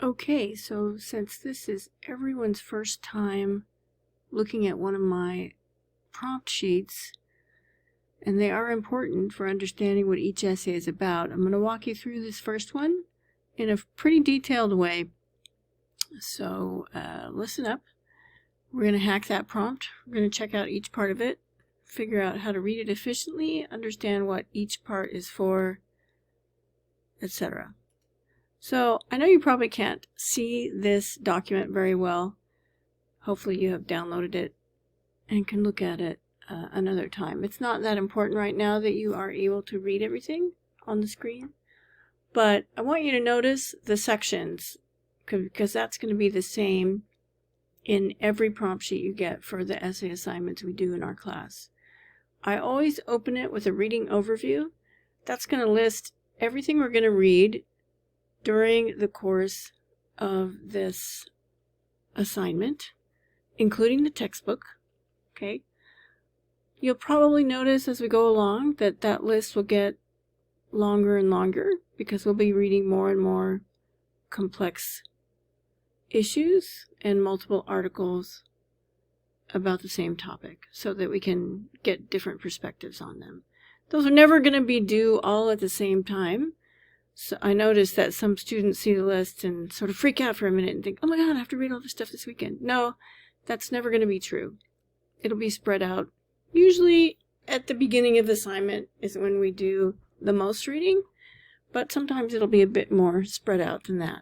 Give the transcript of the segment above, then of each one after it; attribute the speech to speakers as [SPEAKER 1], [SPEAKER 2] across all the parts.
[SPEAKER 1] Okay, so since this is everyone's first time looking at one of my prompt sheets, and they are important for understanding what each essay is about, I'm going to walk you through this first one in a pretty detailed way. So listen up. We're going to hack that prompt. We're going to check out each part of it, figure out how to read it efficiently, understand what each part is for, etc. So I know you probably can't see this document very well. Hopefully you have downloaded it and can look at it another time. It's not that important right now that you are able to read everything on the screen, but I want you to notice the sections because that's going to be the same in every prompt sheet you get for the essay assignments we do in our class. I always open it with a reading overview. That's going to list everything we're going to read during the course of this assignment, including the textbook. Okay. You'll probably notice as we go along that that list will get longer and longer because we'll be reading more and more complex issues and multiple articles about the same topic so that we can get different perspectives on them. Those are never going to be due all at the same time. So I noticed that some students see the list and sort of freak out for a minute and think, oh my God, I have to read all this stuff this weekend. No, that's never going to be true. It'll be spread out. Usually at the beginning of the assignment is when we do the most reading, but sometimes it'll be a bit more spread out than that.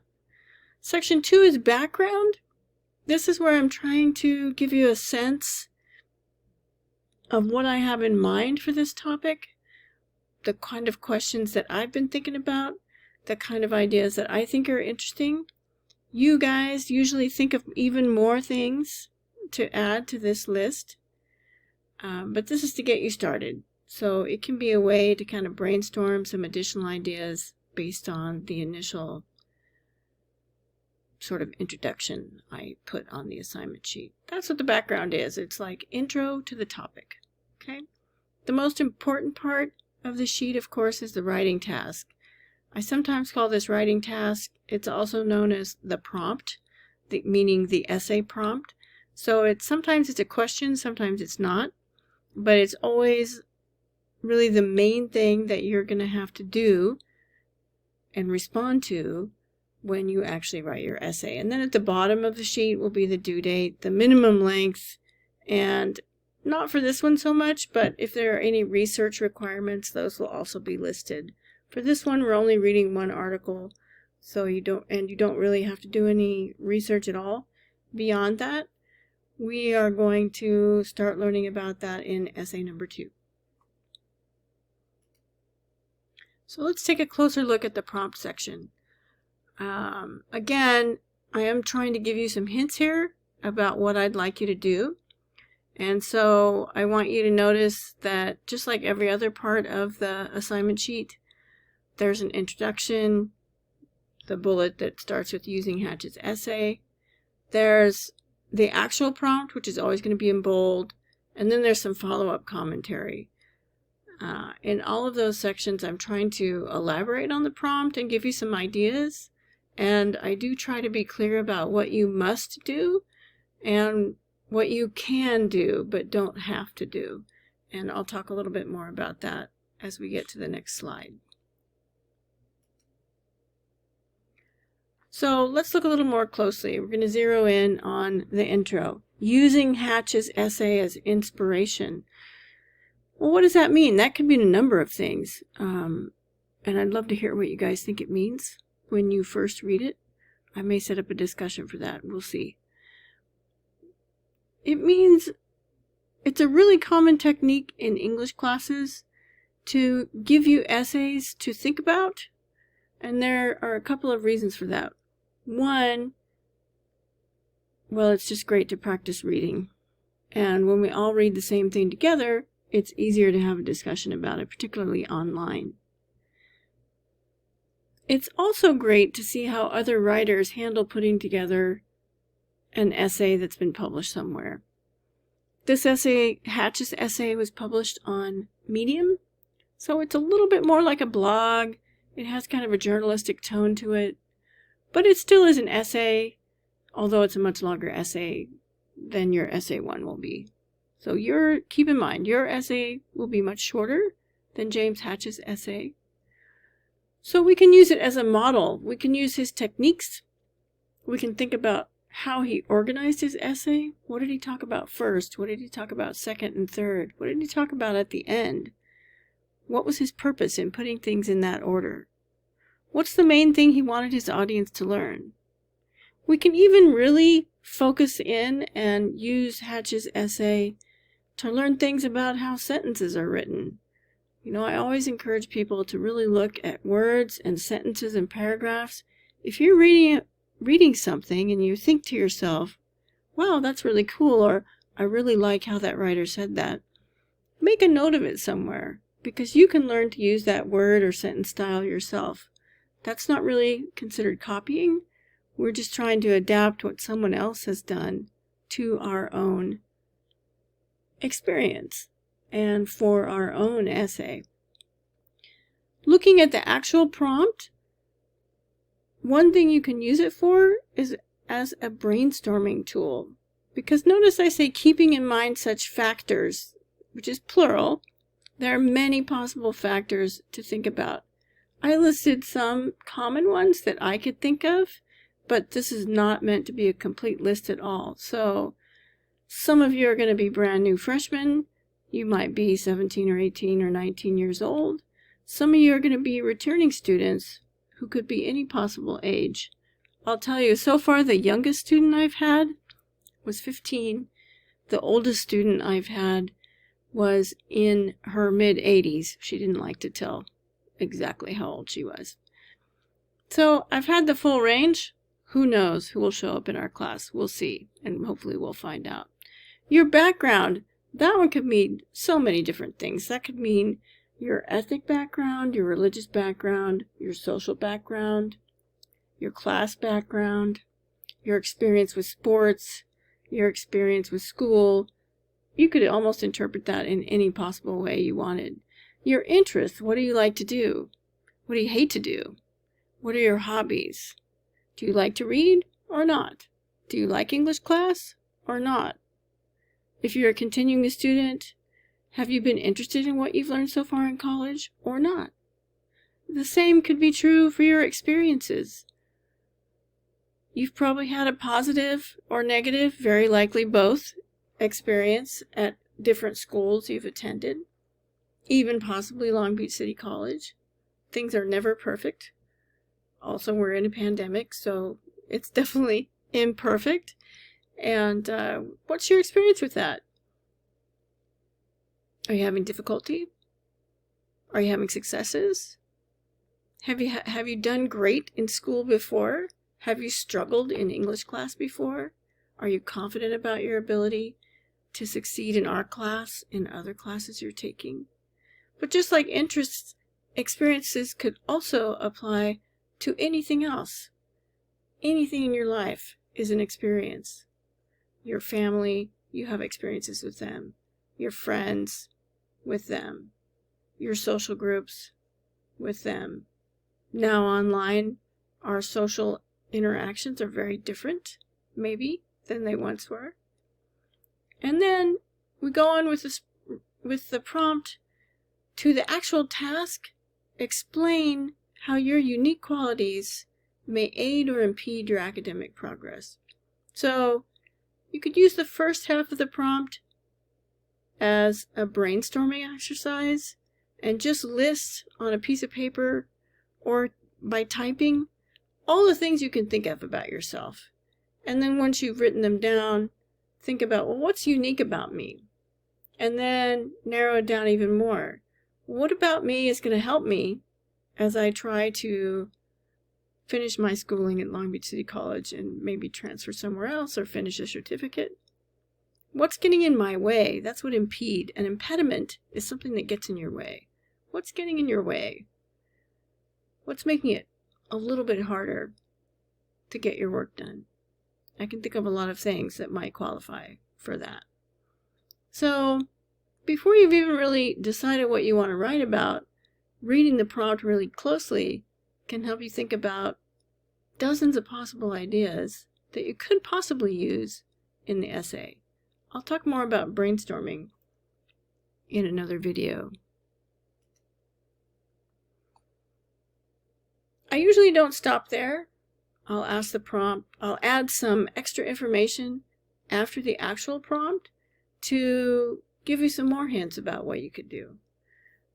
[SPEAKER 1] Section 2 is background. This is where I'm trying to give you a sense of what I have in mind for this topic, the kind of questions that I've been thinking about, the kind of ideas that I think are interesting. You guys usually think of even more things to add to this list, but this is to get you started. So it can be a way to kind of brainstorm some additional ideas based on the initial sort of introduction I put on the assignment sheet. That's what the background is. It's like intro to the topic. Okay. The most important part of the sheet, of course, is the writing task. I sometimes call this writing task. It's also known as the prompt, meaning the essay prompt. So sometimes it's a question, sometimes it's not, but it's always really the main thing that you're going to have to do and respond to when you actually write your essay. And then at the bottom of the sheet will be the due date, the minimum length, and not for this one so much, but if there are any research requirements, those will also be listed. For this one, we're only reading one article, so you don't really have to do any research at all. Beyond that, we are going to start learning about that in essay number 2. So let's take a closer look at the prompt section. Again, I am trying to give you some hints here about what I'd like you to do. And so I want you to notice that just like every other part of the assignment sheet, there's an introduction, the bullet that starts with using Hatch's essay. There's the actual prompt, which is always going to be in bold, and then there's some follow-up commentary. In all of those sections, I'm trying to elaborate on the prompt and give you some ideas, and I do try to be clear about what you must do and what you can do but don't have to do. And I'll talk a little bit more about that as we get to the next slide. So let's look a little more closely. We're going to zero in on the intro. Using Hatch's essay as inspiration. Well, what does that mean? That could mean a number of things. And I'd love to hear what you guys think it means when you first read it. I may set up a discussion for that. We'll see. It means it's a really common technique in English classes to give you essays to think about. And there are a couple of reasons for that. One, well, it's just great to practice reading. And when we all read the same thing together, it's easier to have a discussion about it, particularly online. It's also great to see how other writers handle putting together an essay that's been published somewhere. This essay, Hatch's essay, was published on Medium, so it's a little bit more like a blog. It has kind of a journalistic tone to it, but it still is an essay, although it's a much longer essay than your essay one will be. So keep in mind, your essay will be much shorter than James Hatch's essay. So we can use it as a model. We can use his techniques. We can think about how he organized his essay. What did he talk about first? What did he talk about second and third? What did he talk about at the end? What was his purpose in putting things in that order? What's the main thing he wanted his audience to learn? We can even really focus in and use Hatch's essay to learn things about how sentences are written. You know, I always encourage people to really look at words and sentences and paragraphs. If you're reading something and you think to yourself, wow, that's really cool, or I really like how that writer said that, make a note of it somewhere, because you can learn to use that word or sentence style yourself. That's not really considered copying. We're just trying to adapt what someone else has done to our own experience and for our own essay. Looking at the actual prompt, one thing you can use it for is as a brainstorming tool. Because notice I say keeping in mind such factors, which is plural. There are many possible factors to think about. I listed some common ones that I could think of, but this is not meant to be a complete list at all. So some of you are going to be brand new freshmen. You might be 17 or 18 or 19 years old. Some of you are going to be returning students who could be any possible age. I'll tell you, so far the youngest student I've had was 15. The oldest student I've had was in her mid-80s. She didn't like to tell exactly how old she was. So I've had the full range. Who knows who will show up in our class? We'll see, and hopefully we'll find out. Your background, that one could mean so many different things. That could mean your ethnic background, your religious background, your social background, your class background, your experience with sports, your experience with school. You could almost interpret that in any possible way you wanted. Your interests, what do you like to do? What do you hate to do? What are your hobbies? Do you like to read or not? Do you like English class or not? If you're a continuing student, have you been interested in what you've learned so far in college or not? The same could be true for your experiences. You've probably had a positive or negative, very likely both, experience at different schools you've attended, even possibly Long Beach City College. Things are never perfect. Also, we're in a pandemic, so it's definitely imperfect. And what's your experience with that? Are you having difficulty? Are you having successes? Have you done great in school before? Have you struggled in English class before? Are you confident about your ability to succeed in our class, in other classes you're taking? But just like interests, experiences could also apply to anything else. Anything in your life is an experience. Your family, you have experiences with them. Your friends, with them. Your social groups, with them. Now online, our social interactions are very different, maybe, than they once were. And then we go on with the prompt to the actual task. Explain how your unique qualities may aid or impede your academic progress. So you could use the first half of the prompt as a brainstorming exercise and just list on a piece of paper or by typing all the things you can think of about yourself. And then once you've written them down, think about, well, what's unique about me? And then narrow it down even more. What about me is going to help me as I try to finish my schooling at Long Beach City College and maybe transfer somewhere else or finish a certificate? What's getting in my way? That's what impede. An impediment is something that gets in your way. What's getting in your way? What's making it a little bit harder to get your work done? I can think of a lot of things that might qualify for that. So, before you've even really decided what you want to write about, reading the prompt really closely can help you think about dozens of possible ideas that you could possibly use in the essay. I'll talk more about brainstorming in another video. I usually don't stop there. I'll ask the prompt, I'll add some extra information after the actual prompt to give you some more hints about what you could do.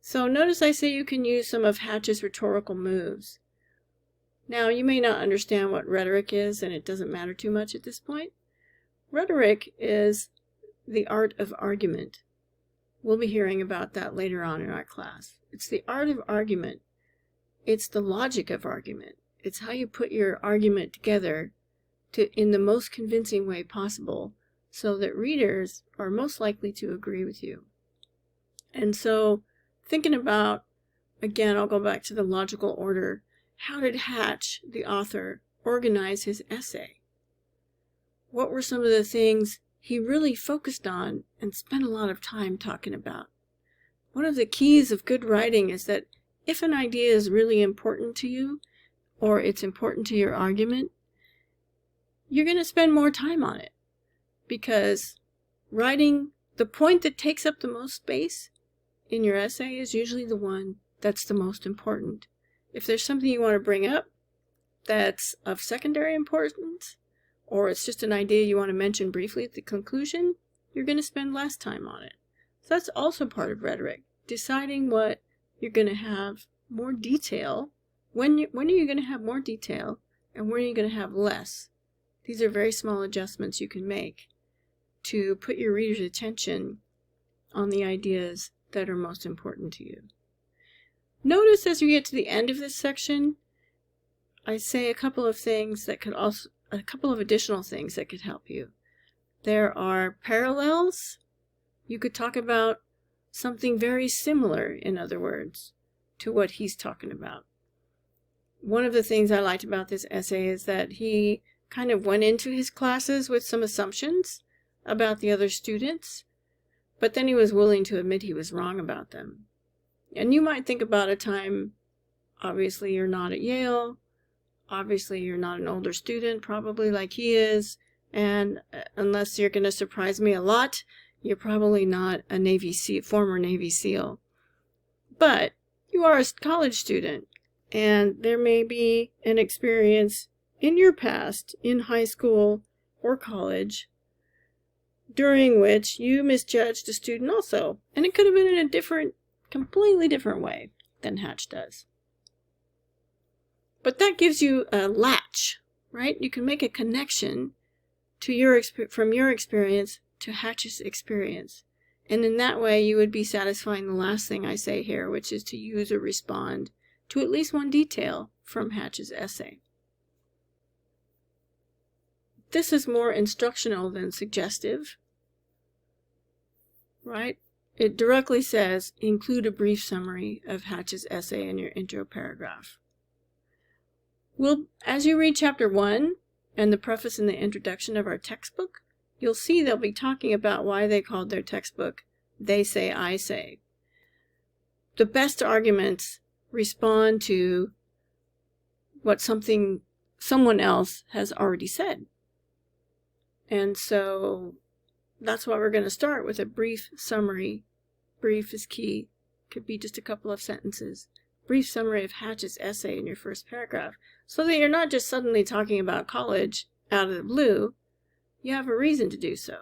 [SPEAKER 1] So notice I say you can use some of Hatch's rhetorical moves. Now, you may not understand what rhetoric is, and it doesn't matter too much at this point. Rhetoric is the art of argument. We'll be hearing about that later on in our class. It's the art of argument. It's the logic of argument. It's how you put your argument together in the most convincing way possible so that readers are most likely to agree with you. And so, thinking about, again, I'll go back to the logical order. How did Hatch, the author, organize his essay? What were some of the things he really focused on and spent a lot of time talking about? One of the keys of good writing is that if an idea is really important to you, or it's important to your argument, you're going to spend more time on it. Because writing, the point that takes up the most space in your essay is usually the one that's the most important. If there's something you want to bring up that's of secondary importance, or it's just an idea you want to mention briefly at the conclusion, you're going to spend less time on it. So that's also part of rhetoric, deciding what you're going to have more detail, when are you going to have more detail, and when are you going to have less. These are very small adjustments you can make to put your reader's attention on the ideas that are most important to you. Notice as we get to the end of this section, I say a couple of additional things that could help you. There are parallels. You could talk about something very similar, in other words, to what he's talking about. One of the things I liked about this essay is that he kind of went into his classes with some assumptions about the other students, but then he was willing to admit he was wrong about them. And you might think about a time, obviously you're not at Yale, obviously you're not an older student, probably like he is, and unless you're going to surprise me a lot, you're probably not a former Navy SEAL. But you are a college student, and there may be an experience in your past, in high school or college, during which you misjudged a student also. And it could have been in a completely different way than Hatch does. But that gives you a latch, right? You can make a connection to from your experience to Hatch's experience. And in that way, you would be satisfying the last thing I say here, which is to use or respond to at least one detail from Hatch's essay. This is more instructional than suggestive, right? It directly says, include a brief summary of Hatch's essay in your intro paragraph. As you read chapter 1 and the preface and the introduction of our textbook, you'll see they'll be talking about why they called their textbook They Say, I Say. The best arguments respond to what someone else has already said. And so that's why we're going to start with a brief summary. Brief is key. Could be just a couple of sentences. Brief summary of Hatch's essay in your first paragraph, so that you're not just suddenly talking about college out of the blue. You have a reason to do so.